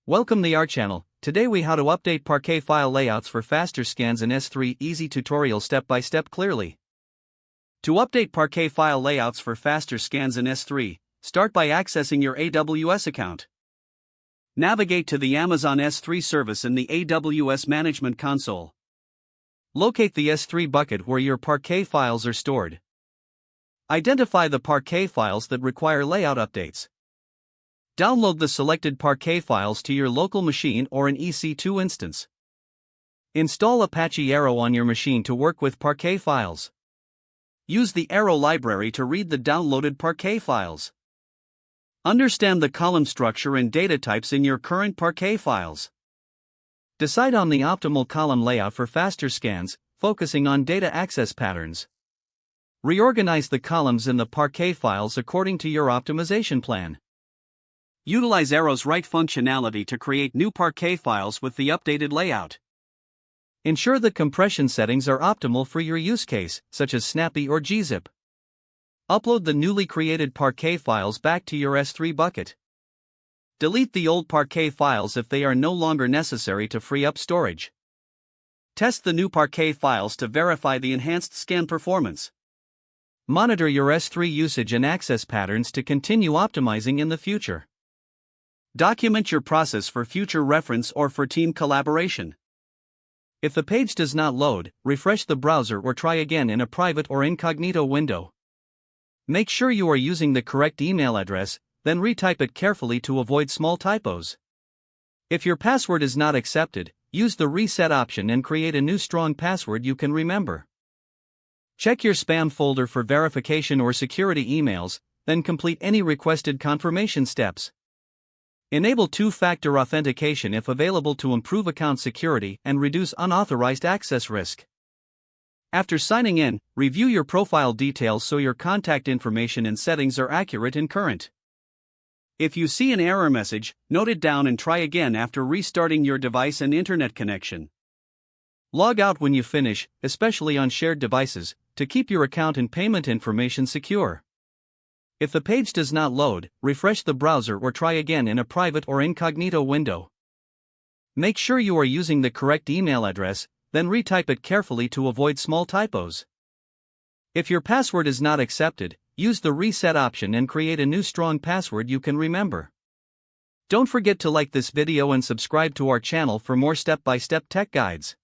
Welcome to our channel. Today we how to update Parquet file layouts for faster scans in S3. Easy tutorial step by step clearly. To update Parquet file layouts for faster scans in S3, start by accessing your AWS account. Navigate to the Amazon S3 service in the AWS Management Console. Locate the S3 bucket where your Parquet files are stored. Identify the Parquet files that require layout updates. Download the selected Parquet files to your local machine or an EC2 instance. Install Apache Arrow on your machine to work with Parquet files. Use the Arrow library to read the downloaded Parquet files. Understand the column structure and data types in your current Parquet files. Decide on the optimal column layout for faster scans, focusing on data access patterns. Reorganize the columns in the Parquet files according to your optimization plan. Utilize Arrow's write functionality to create new Parquet files with the updated layout. Ensure the compression settings are optimal for your use case, such as Snappy or gzip. Upload the newly created Parquet files back to your S3 bucket. Delete the old Parquet files if they are no longer necessary to free up storage. Test the new Parquet files to verify the enhanced scan performance. Monitor your S3 usage and access patterns to continue optimizing in the future. Document your process for future reference or for team collaboration. If the page does not load, refresh the browser or try again in a private or incognito window. Make sure you are using the correct email address, then retype it carefully to avoid small typos. If your password is not accepted, use the reset option and create a new strong password you can remember. Check your spam folder for verification or security emails, then complete any requested confirmation steps. Enable two-factor authentication if available to improve account security and reduce unauthorized access risk. After signing in, review your profile details so your contact information and settings are accurate and current. If you see an error message, note it down and try again after restarting your device and internet connection. Log out when you finish, especially on shared devices, to keep your account and payment information secure. If the page does not load, refresh the browser or try again in a private or incognito window. Make sure you are using the correct email address, then retype it carefully to avoid small typos. If your password is not accepted, use the reset option and create a new strong password you can remember. Don't forget to like this video and subscribe to our channel for more step-by-step tech guides.